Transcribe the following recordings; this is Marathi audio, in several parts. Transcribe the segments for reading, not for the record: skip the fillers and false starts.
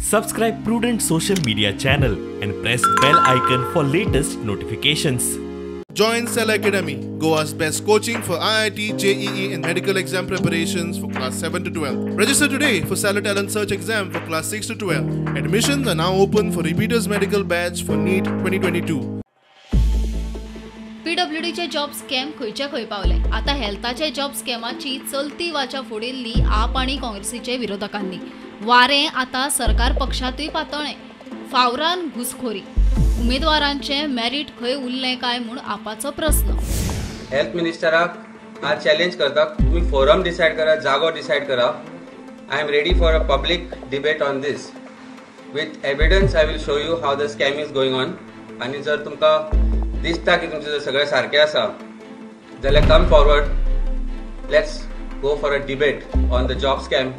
Subscribe Prudent social media channel and press bell icon for latest notifications. Join Cell Academy, Goa's best coaching for IIT, JEE and medical exam preparations for class 7 to 12. Register today for Cell Talent Search exam for class 6 to 12. Admissions are now open for repeaters medical batch for NEET 2022. PWD चे जॉब स्कॅम खंयच्या खंय पावले। आता हेल्थाचे जॉब स्कॅमाची चलती वाचा फोडिल्ली आप आणि काँग्रेसीचे विरोधकांनी। वारे आता सरकार पक्षातूय पातळे। फावरान घुसखोरी उमेदवारांचे मेरिट खंय उरले काय म्हूण आपाचो प्रश्न। हेल्थ मिनिस्टराक आज चॅलेंज करता, तुम्ही फोरम डिसाइड करा, जागो डिसाइड करा। I am ready for a public debate on this with evidence. I will show you how the scam is going on. आणि जर तुमका दिसता की तुमचे जर सगळे सारखे आसा जाल्यार come forward, let's go for a debate on the job scam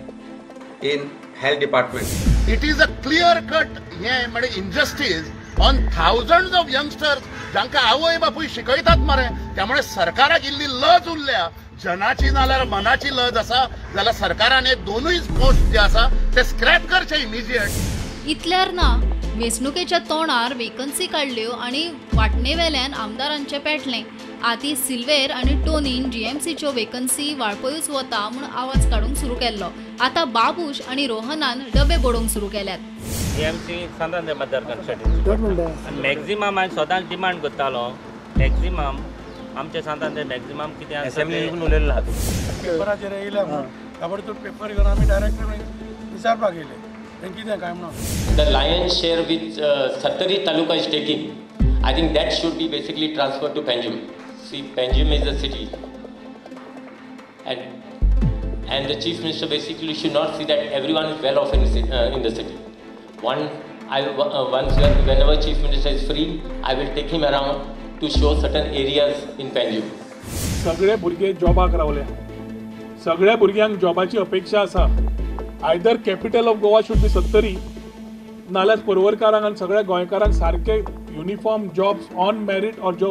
in health department. It is a clear cut म्हणजे injustice on thousands of youngsters जांकां आवय बापूय शिकयतात मरे। त्यामुळे सरकाराक इल्ली लज उरल्या, जनाची नाल्यार मनाची लज आसा जाल्यार सरकारान हे दोनूय पोस्ट जे आसा ते स्क्रॅप करचे इमिजिएट। इतल्यार ना, वेंचणुकेच्या तोंडार वेकन्सी काढल्यो आणि वाटणेवेल्यान आमदारांचे पेटले। आती सिल्वेर आणि टोनीन जीएमसीच्यो वेकन्सी वाळपयूच वता म्हूण आवाज काढूंक सुरू केल्लो। आता बाबूश आणि रोहनान डबे बोडोवंक सुरू केल्यात। जीएमसी सांतांदर मतदारसंघासाठी मॅक्झिमम हांवें सदांच डिमांड करतालो, मॅक्झिमम आमचे सांतांदर मॅक्झिमम कितें असेंब्लीन उलयल्लो आहा पेपराचेर येयल्या ताबडतोब पेपर घेवन आमी डायरेक्ट विचारपाक येयले कितें काय म्हणून। The lion's share which Sattari Taluka is taking, I think that should be basically transferred to Panjim. See, Panjim is a city, and the chief minister basically should not see that everyone is well off in the city. Whenever chief minister is free, I will take him around to show certain areas in Panjim. सगळे भुरगे जॉबाक रावल्या, सगळ्या भुरग्यांक जॉबाची अपेक्षा आसा। Either capital of Goa should be Sattari, नाल्यार परवरकारांक आनी सगळ्या गोंयकारांक सारखे युनिफॉर्म जॉब्स ऑन मेरिट और जो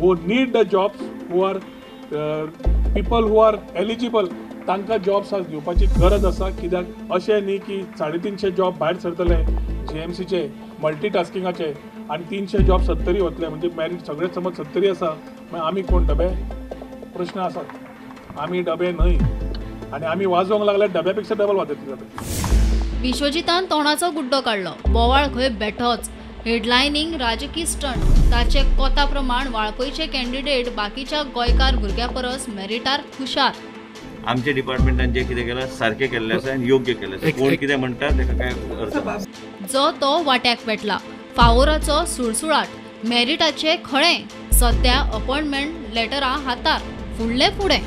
who need the jobs, who are people who are eligible, तांकां जॉब्स दिवपाची गरज आसा। कित्याक अशें न्ही की 350 जॉब भायर सरतले जीएमसीचे मल्टीटास्किंगाचे आनी 300 जॉब सत्तरी वतले। म्हणजे मेरिट सगळे समज सत्तरी आसा, मागीर आमी कोण डबे? प्रश्न आसात। आमी डबे न्हय आणि आम्ही वाजवंक लागल्यार डब्यापेक्षा डबल वाजयतले। विश्वजितान तोंडाचो गुड्डो काढलो। बोवाळ खंय बेठोच। हेडलायनींग राजकीय स्टंट। ताचे कोता प्रमाण वाळपयचे कॅन्डिडेट बाकीच्या गोंयकार भुरग्यां परस मेरिटार हुशार। आमच्या डिपार्टमेंटान जे कितें केलां सारकें केल्लें आसा आनी योग्य केल्लें आसा। कोण कितें म्हणटा ताका काय अर्थ ना। जो तो वाट्याक पेटला। फावोराचो सुळसुळाट। मेरिटाचे खळे। सध्या अपॉइंटमेंट लेटरां हातार, फुडले फुडें।